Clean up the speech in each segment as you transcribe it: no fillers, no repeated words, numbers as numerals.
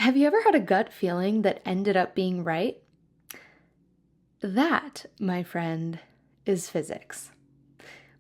Have you ever had a gut feeling that ended up being right? That, my friend, is physics.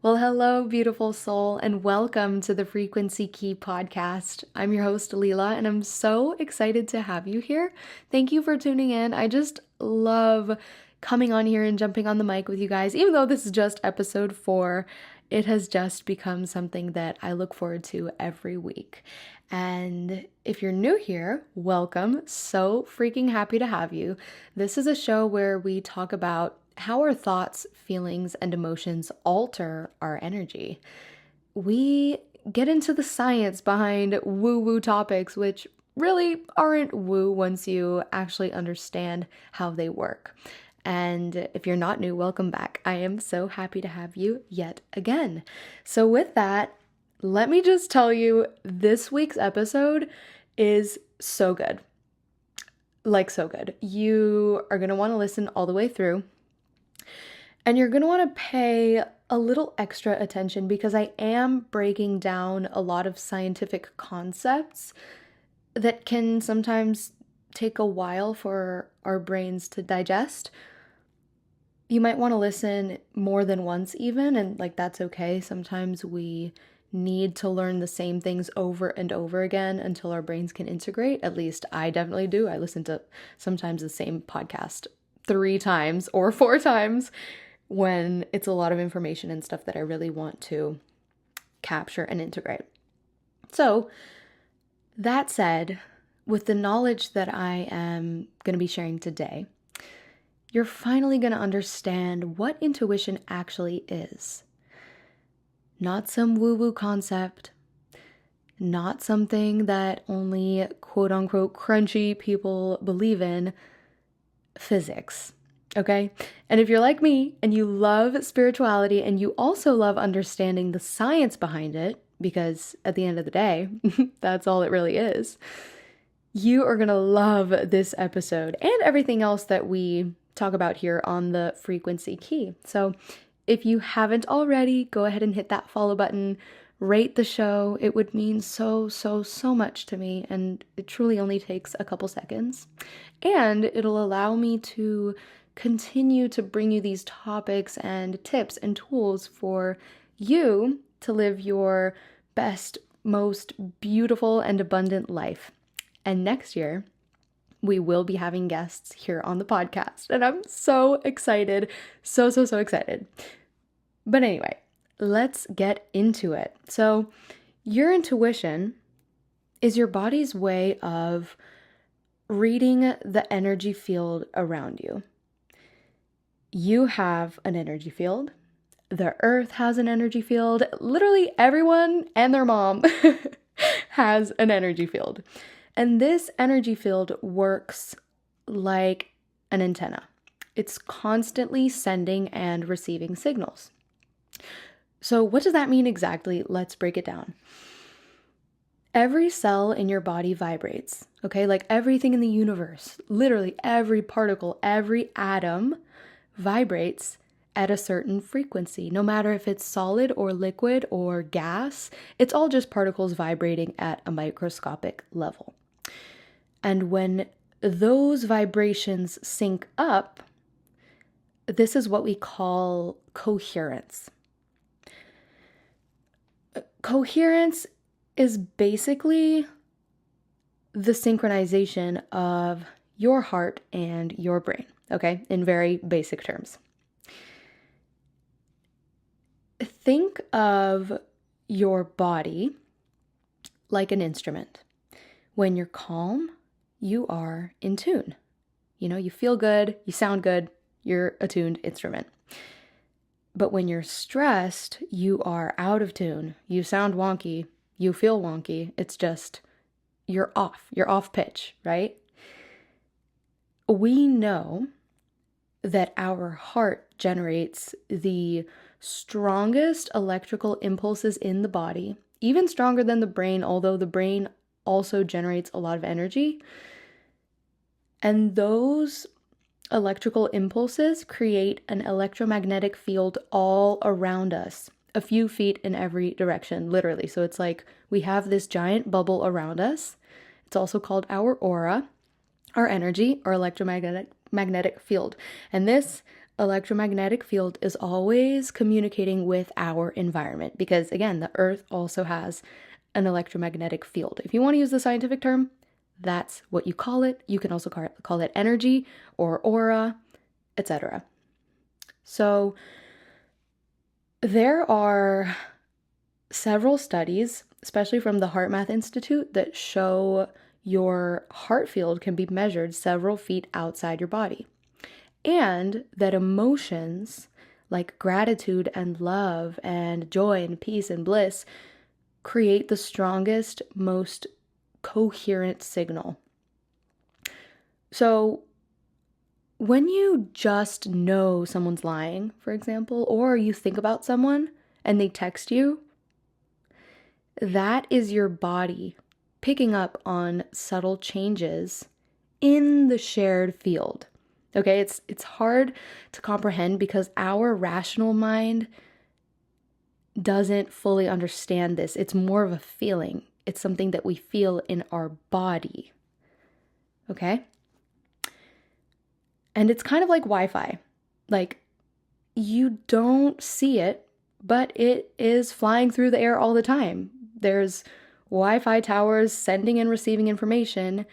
Well, hello, beautiful soul, and welcome to the Frequency Key podcast. I'm your host, Leela, and I'm so excited to have you here. Thank you for tuning in. I just love coming on here and jumping on the mic with you guys. Even though this is just episode 4, it has just become something that I look forward to every week. And if you're new here, welcome. So freaking happy to have you. This is a show where we talk about how our thoughts, feelings, and emotions alter our energy. We get into the science behind woo-woo topics, which really aren't woo once you actually understand how they work. And if you're not new, welcome back. I am so happy to have you yet again. So with that, let me just tell you, this week's episode is so good. Like so good. You are going to want to listen all the way through. And you're going to want to pay a little extra attention because I am breaking down a lot of scientific concepts that can sometimes take a while for our brains to digest. You might want to listen more than once even, and that's okay. Sometimes we need to learn the same things over and over again until our brains can integrate. At least I definitely do. I listen to sometimes the same podcast 3 times or 4 times when it's a lot of information and stuff that I really want to capture and integrate. So that said, with the knowledge that I am going to be sharing today, you're finally going to understand what intuition actually is. Not some woo-woo concept, not something that only quote-unquote crunchy people believe in. Physics, okay? And if you're like me and you love spirituality and you also love understanding the science behind it, because at the end of the day, that's all it really is, you are going to love this episode and everything else that we talk about here on the Frequency Key. So if you haven't already, go ahead and hit that follow button, rate the show. It would mean so much to me, and it truly only takes a couple seconds. And it'll allow me to continue to bring you these topics and tips and tools for you to live your best, most beautiful and abundant life. And next year, we will be having guests here on the podcast, and I'm so excited, so excited. But anyway, let's get into it. So your intuition is your body's way of reading the energy field around you. You have an energy field. The earth has an energy field. Literally everyone and their mom has an energy field. And this energy field works like an antenna. It's constantly sending and receiving signals. So what does that mean exactly? Let's break it down. Every cell in your body vibrates, okay? Like everything in the universe, literally every particle, every atom vibrates at a certain frequency. No matter if it's solid or liquid or gas, it's all just particles vibrating at a microscopic level. And when those vibrations sync up, this is what we call coherence. Coherence is basically the synchronization of your heart and your brain, okay? In very basic terms. Think of your body like an instrument. When you're calm, you are in tune. You feel good, you sound good, you're a tuned instrument. But when you're stressed, you are out of tune. You sound wonky, you feel wonky. It's just, you're off pitch, right? We know that our heart generates the strongest electrical impulses in the body, even stronger than the brain, although the brain also generates a lot of energy. And those electrical impulses create an electromagnetic field all around us, a few feet in every direction, literally. So it's like we have this giant bubble around us It's also called our aura, our energy, our magnetic field. And this electromagnetic field is always communicating with our environment because, again, the earth also has an electromagnetic field. If you want to use the scientific term, that's what you call it. You can also call it energy or aura, etc. So there are several studies, especially from the HeartMath Institute, that show your heart field can be measured several feet outside your body, and that emotions like gratitude and love and joy and peace and bliss create the strongest, most coherent signal. So when you just know someone's lying, for example, or you think about someone and they text you, that is your body picking up on subtle changes in the shared field. Okay, it's hard to comprehend because our rational mind doesn't fully understand this. It's more of a feeling. It's something that we feel in our body. Okay? And it's kind of like Wi-Fi. Like, you don't see it, but it is flying through the air all the time. There's Wi-Fi towers sending and receiving information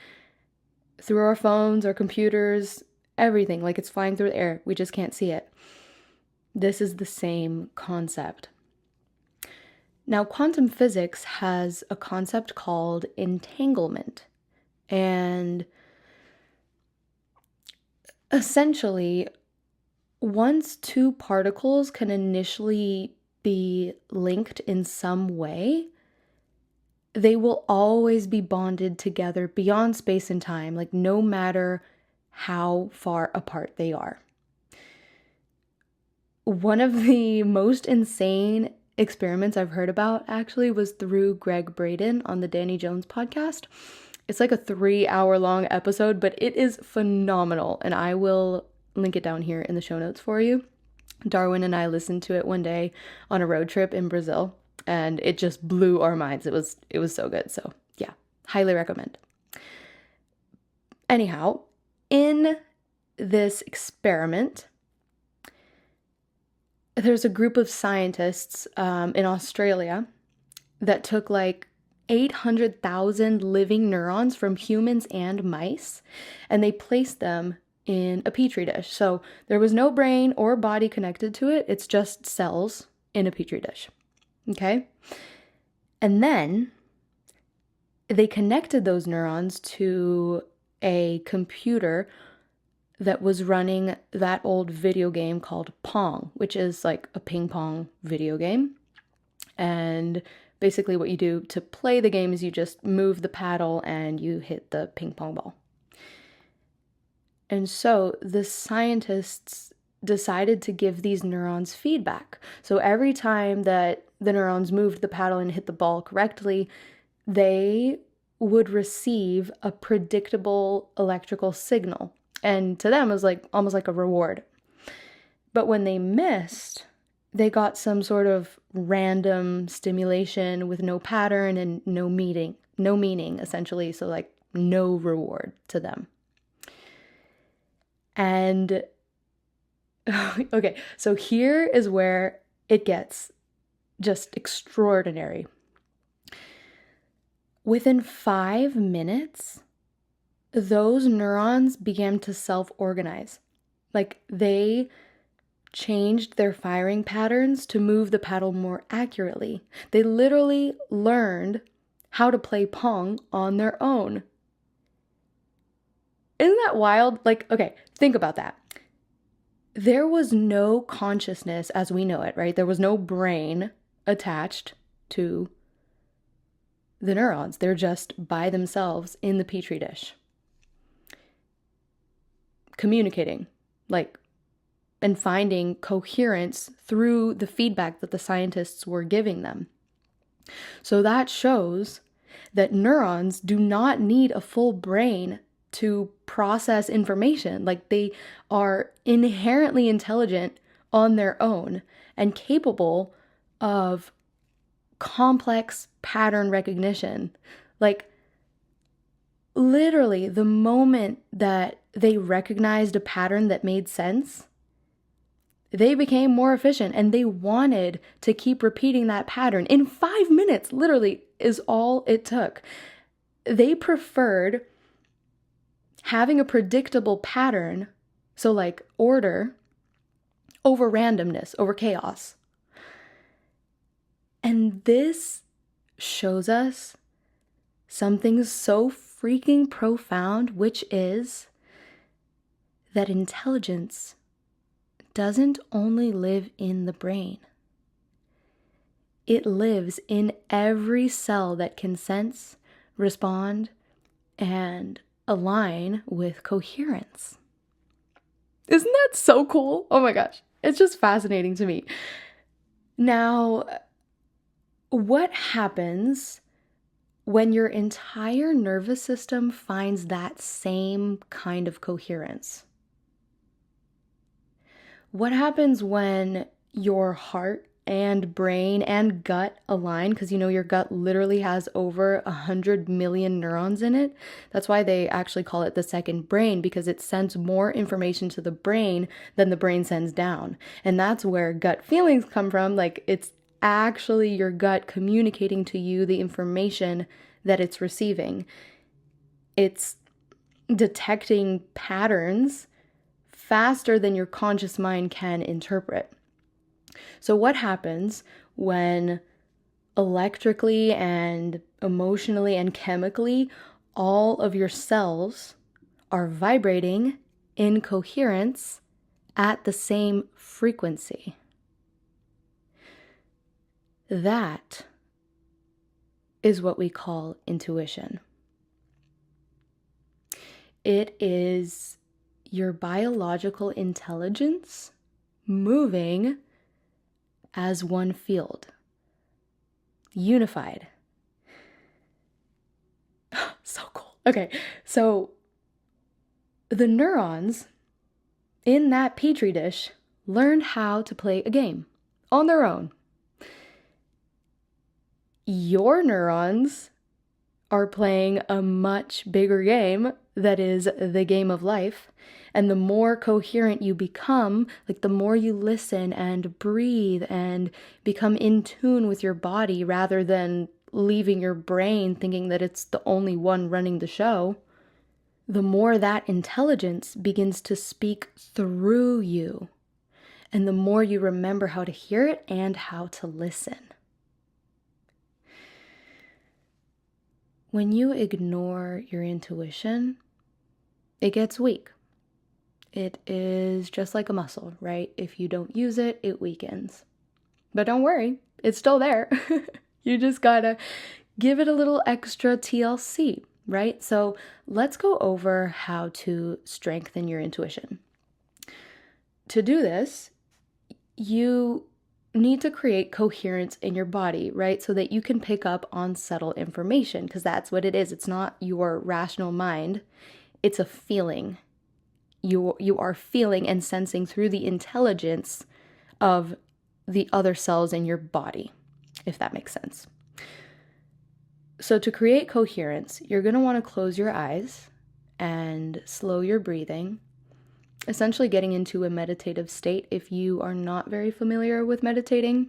through our phones, our computers, everything. Like, it's flying through the air. We just can't see it. This is the same concept. Now, quantum physics has a concept called entanglement. And essentially, once two particles can initially be linked in some way, they will always be bonded together beyond space and time, like no matter how far apart they are. One of the most insane experiments I've heard about actually was through Greg Braden on the Danny Jones podcast. It's like a 3-hour long episode, but it is phenomenal, and I will link it down here in the show notes for you. Darwin and I listened to it one day on a road trip in Brazil, and it just blew our minds. It was so good. So yeah, highly recommend. Anyhow, in this experiment, there's a group of scientists in Australia that took like 800,000 living neurons from humans and mice, and they placed them in a petri dish. So there was no brain or body connected to it. It's just cells in a petri dish. Okay? And then they connected those neurons to a computer that was running that old video game called Pong, which is like a ping pong video game. And basically what you do to play the game is you just move the paddle and you hit the ping pong ball. And so the scientists decided to give these neurons feedback. So every time that the neurons moved the paddle and hit the ball correctly, they would receive a predictable electrical signal. And to them, it was like almost like a reward. But when they missed, they got some sort of random stimulation with no pattern and no meaning, essentially. So like no reward to them. And okay, so here is where it gets just extraordinary. Within 5 minutes, those neurons began to self-organize. Like they changed their firing patterns to move the paddle more accurately. They literally learned how to play Pong on their own. Isn't that wild? Like, okay, think about that. There was no consciousness as we know it, right? There was no brain attached to the neurons. They're just by themselves in the petri dish, communicating, like, and finding coherence through the feedback that the scientists were giving them. So that shows that neurons do not need a full brain to process information. Like they are inherently intelligent on their own and capable of complex pattern recognition. Like literally the moment that they recognized a pattern that made sense, they became more efficient and they wanted to keep repeating that pattern. In 5 minutes, literally, is all it took. They preferred having a predictable pattern, so like order, over randomness, over chaos. And this shows us something so freaking profound, which is that intelligence doesn't only live in the brain. It lives in every cell that can sense, respond, and align with coherence. Isn't that so cool? Oh my gosh, it's just fascinating to me. Now, what happens when your entire nervous system finds that same kind of coherence? What happens when your heart and brain and gut align? Because your gut literally has over 100 million neurons in it. That's why they actually call it the second brain, because it sends more information to the brain than the brain sends down. And that's where gut feelings come from. Like, it's actually your gut communicating to you the information that it's receiving. It's detecting patterns faster than your conscious mind can interpret. So what happens when electrically and emotionally and chemically all of your cells are vibrating in coherence at the same frequency? That is what we call intuition. It is your biological intelligence moving as one field, unified. So cool. Okay, so the neurons in that petri dish learned how to play a game on their own. Your neurons are playing a much bigger game that is the game of life. And the more coherent you become, like the more you listen and breathe and become in tune with your body rather than leaving your brain thinking that it's the only one running the show, the more that intelligence begins to speak through you. And the more you remember how to hear it and how to listen. When you ignore your intuition, it gets weak. It is just like a muscle, right? If you don't use it, it weakens. But don't worry, it's still there. You just gotta give it a little extra TLC, right? So let's go over how to strengthen your intuition. To do this, you need to create coherence in your body, right? So that you can pick up on subtle information, because that's what it is. It's not your rational mind. It's a feeling. You are feeling and sensing through the intelligence of the other cells in your body, if that makes sense. So to create coherence, you're going to want to close your eyes and slow your breathing, essentially getting into a meditative state if you are not very familiar with meditating.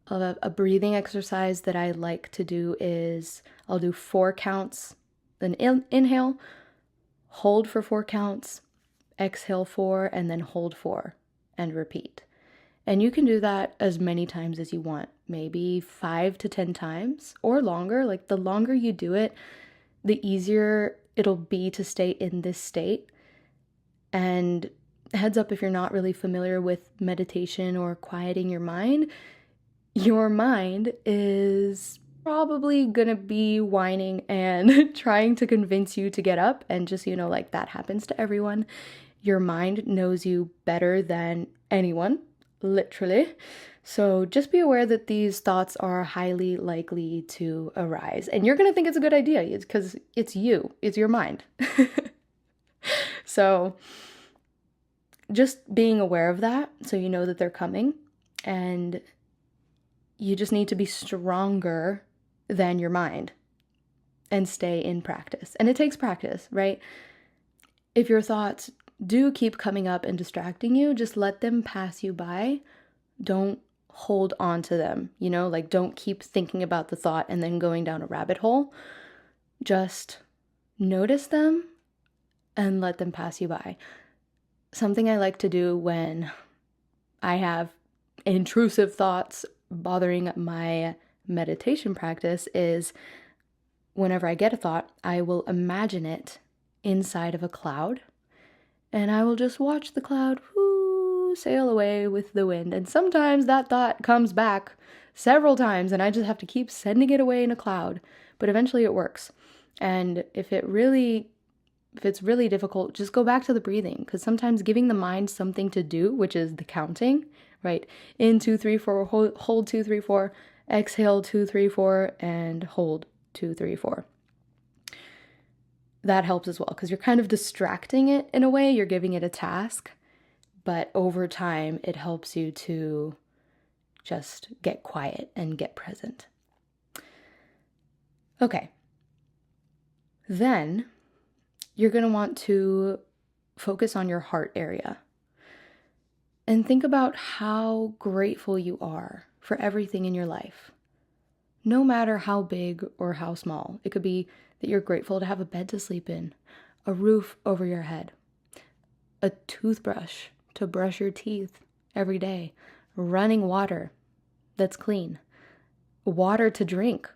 A breathing exercise that I like to do is I'll do 4 counts, then inhale, hold for 4 counts, exhale 4, and then hold 4, and repeat. And you can do that as many times as you want, maybe 5 to 10 times or longer. Like, the longer you do it, the easier it'll be to stay in this state. And heads up, if you're not really familiar with meditation or quieting your mind is probably gonna be whining and trying to convince you to get up. And just, like, that happens to everyone. Your mind knows you better than anyone, literally. So just be aware that these thoughts are highly likely to arise. And you're gonna think it's a good idea because it's you, it's your mind. So just being aware of that, so you know that they're coming, and you just need to be stronger than your mind. and stay in practice. And it takes practice, right? If your thoughts do keep coming up and distracting you, just let them pass you by. Don't hold on to them, like don't keep thinking about the thought and then going down a rabbit hole. Just notice them and let them pass you by. Something I like to do when I have intrusive thoughts bothering my meditation practice is whenever I get a thought, I will imagine it inside of a cloud, and I will just watch the cloud sail away with the wind. And sometimes that thought comes back several times, and I just have to keep sending it away in a cloud, but eventually it works. And if it's really difficult, just go back to the breathing, because sometimes giving the mind something to do, which is the counting, right? In 2, 3, 4, hold 2, 3, 4, exhale 2, 3, 4, and hold 2, 3, 4. That helps as well, because you're kind of distracting it in a way. You're giving it a task, but over time, it helps you to just get quiet and get present. Okay. Then you're going to want to focus on your heart area and think about how grateful you are for everything in your life, no matter how big or how small. It could be that you're grateful to have a bed to sleep in, a roof over your head, a toothbrush to brush your teeth every day, running water that's clean, water to drink.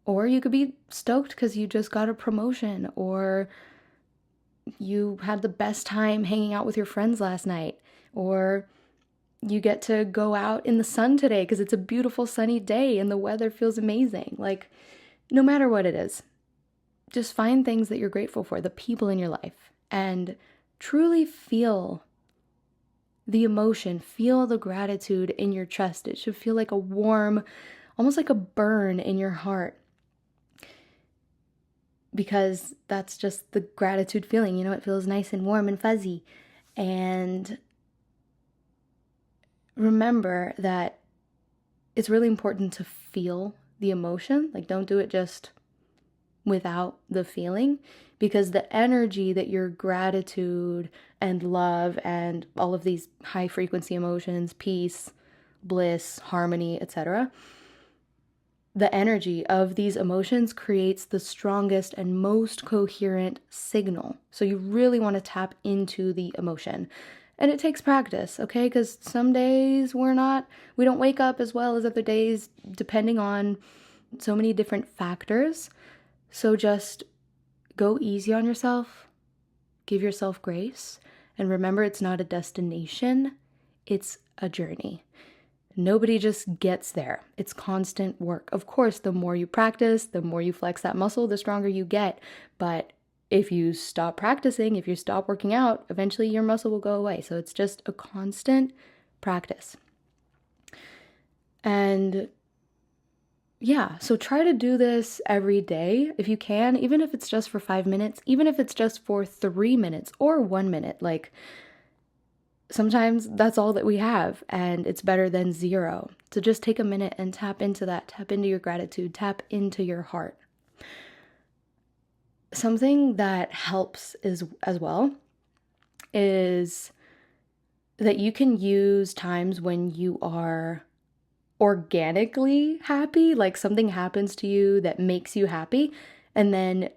Or you could be stoked because you just got a promotion, or you had the best time hanging out with your friends last night, or you get to go out in the sun today because it's a beautiful sunny day and the weather feels amazing. Like, no matter what it is, just find things that you're grateful for, the people in your life, and truly feel the emotion, feel the gratitude in your chest. It should feel like a warm, almost like a burn in your heart, because that's just the gratitude feeling. It feels nice and warm and fuzzy. And remember that it's really important to feel the emotion. Like, don't do it just without the feeling, because the energy that your gratitude and love and all of these high frequency emotions, peace, bliss, harmony, etc., the energy of these emotions creates the strongest and most coherent signal. So you really want to tap into the emotion. And it takes practice, okay? Because some days we don't wake up as well as other days, depending on so many different factors. So just go easy on yourself, give yourself grace, and remember, it's not a destination, it's a journey. Nobody just gets there. It's constant work. Of course, the more you practice, the more you flex that muscle, the stronger you get. But if you stop practicing, if you stop working out, eventually your muscle will go away. So it's just a constant practice. And yeah, so try to do this every day if you can, even if it's just for 5 minutes, even if it's just for 3 minutes or 1 minute. Like, sometimes that's all that we have, and it's better than zero. So just take a minute and tap into that, tap into your gratitude, tap into your heart. Something that helps as well is that you can use times when you are organically happy, like something happens to you that makes you happy, and then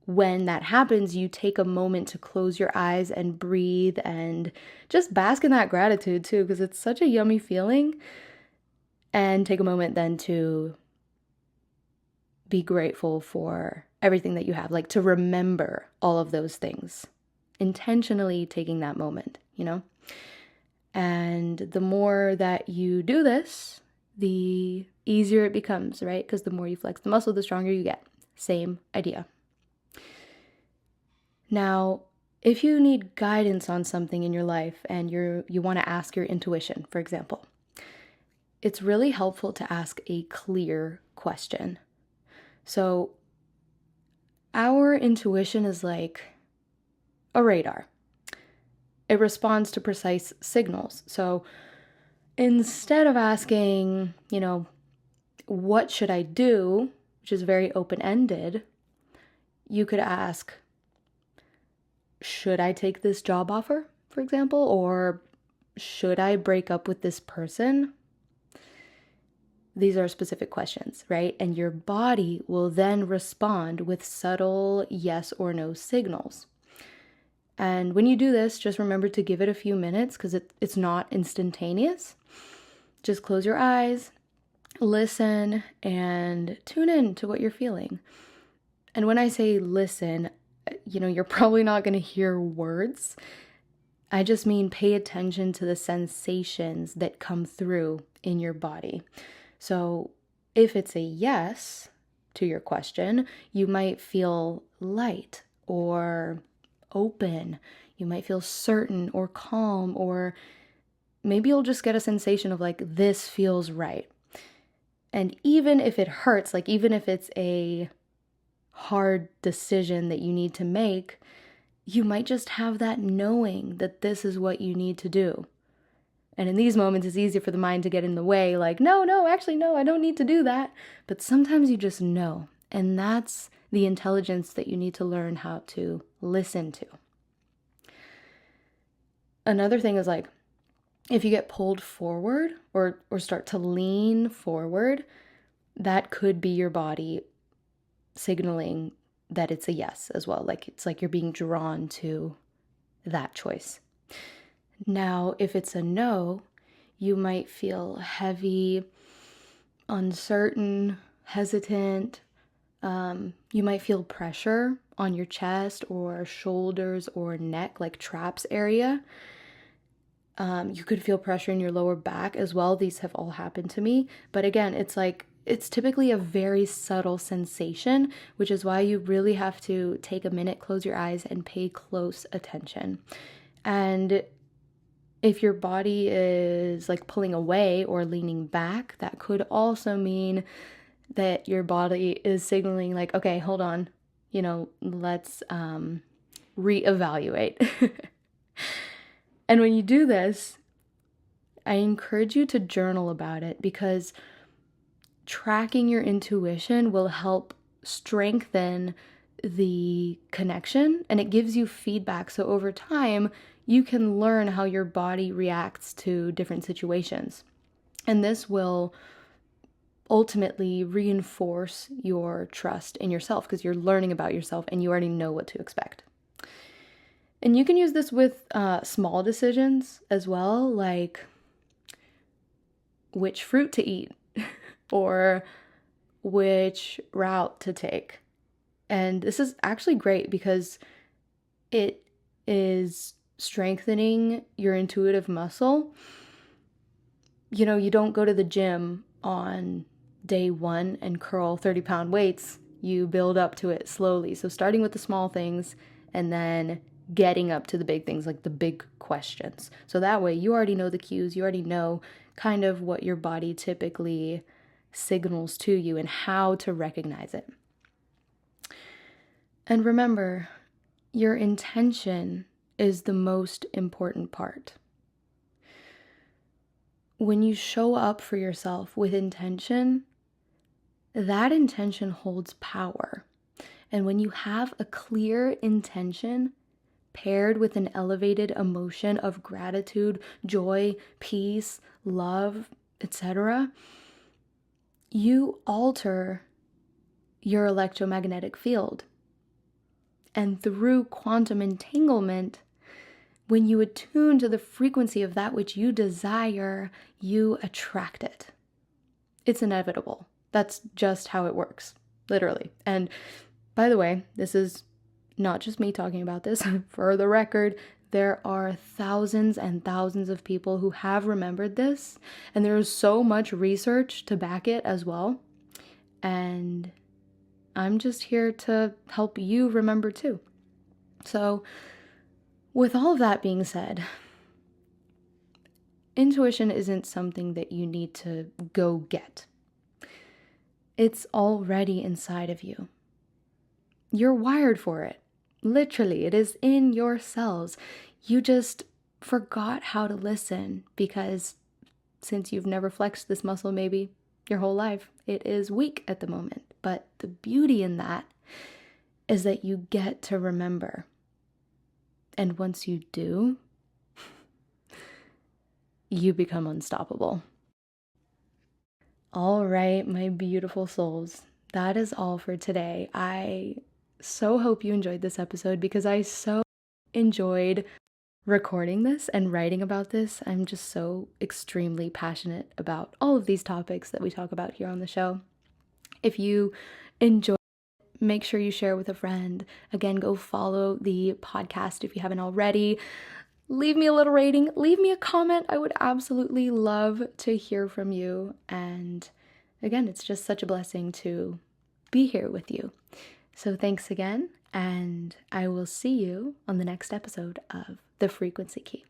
when that happens, you take a moment to close your eyes and breathe and just bask in that gratitude too, because it's such a yummy feeling. And take a moment then to be grateful for everything that you have, like to remember all of those things, intentionally taking that moment, And the more that you do this, the easier it becomes, right? Because the more you flex the muscle, the stronger you get. Same idea. Now, if you need guidance on something in your life and you want to ask your intuition, for example, it's really helpful to ask a clear question. So our intuition is like a radar. It responds to precise signals. So instead of asking, what should I do, which is very open-ended, you could ask, should I take this job offer, for example, or should I break up with this person? These are specific questions, right? And your body will then respond with subtle yes or no signals. And when you do this, just remember to give it a few minutes because it's not instantaneous. Just close your eyes, listen, and tune in to what you're feeling. And when I say listen, you're probably not going to hear words. I just mean pay attention to the sensations that come through in your body. So if it's a yes to your question, you might feel light or open. You might feel certain or calm, or maybe you'll just get a sensation of like, this feels right. And even if it hurts, like even if it's a hard decision that you need to make, you might just have that knowing that this is what you need to do. And in these moments, it's easy for the mind to get in the way, like, no, actually, no, I don't need to do that. But sometimes you just know. And that's the intelligence that you need to learn how to listen to. Another thing is like, if you get pulled forward or start to lean forward, that could be your body signaling that it's a yes as well. Like it's like you're being drawn to that choice. Now, if it's a no, you might feel heavy, uncertain, hesitant. You might feel pressure on your chest or shoulders or neck, like traps area. You could feel pressure in your lower back as well. These have all happened to me. But again, it's typically a very subtle sensation, which is why you really have to take a minute, close your eyes, and pay close attention. And if your body is like pulling away or leaning back, that could also mean that your body is signaling like, okay, hold on, let's reevaluate. And when you do this, I encourage you to journal about it, because tracking your intuition will help strengthen the connection, and it gives you feedback. So over time, you can learn how your body reacts to different situations. And this will ultimately reinforce your trust in yourself, because you're learning about yourself and you already know what to expect. And you can use this with small decisions as well, like which fruit to eat or which route to take. And this is actually great because it is strengthening your intuitive muscle. You don't go to the gym on day one and curl 30-pound weights. You build up to it slowly. So starting with the small things and then getting up to the big things, like the big questions. So that way you already know the cues, you already know kind of what your body typically signals to you and how to recognize it. And remember, your intention is the most important part. When you show up for yourself with intention, that intention holds power. And when you have a clear intention paired with an elevated emotion of gratitude, joy, peace, love, etc., you alter your electromagnetic field. And through quantum entanglement, when you attune to the frequency of that which you desire, you attract it. It's inevitable. That's just how it works, literally. And by the way, this is not just me talking about this. For the record, there are thousands and thousands of people who have remembered this, and there is so much research to back it as well. And I'm just here to help you remember too. So, with all of that being said, intuition isn't something that you need to go get. It's already inside of you. You're wired for it. Literally, it is in your cells. You just forgot how to listen because since you've never flexed this muscle maybe your whole life, it is weak at the moment. But the beauty in that is that you get to remember. And once you do, you become unstoppable. All right, my beautiful souls, that is all for today. I so hope you enjoyed this episode because I so enjoyed recording this and writing about this. I'm just so extremely passionate about all of these topics that we talk about here on the show. If you enjoy, make sure you share with a friend. Again, go follow the podcast if you haven't already. Leave me a little rating, leave me a comment. I would absolutely love to hear from you. And again, it's just such a blessing to be here with you. So thanks again, and I will see you on the next episode of The Frequency Key.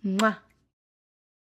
Mwah!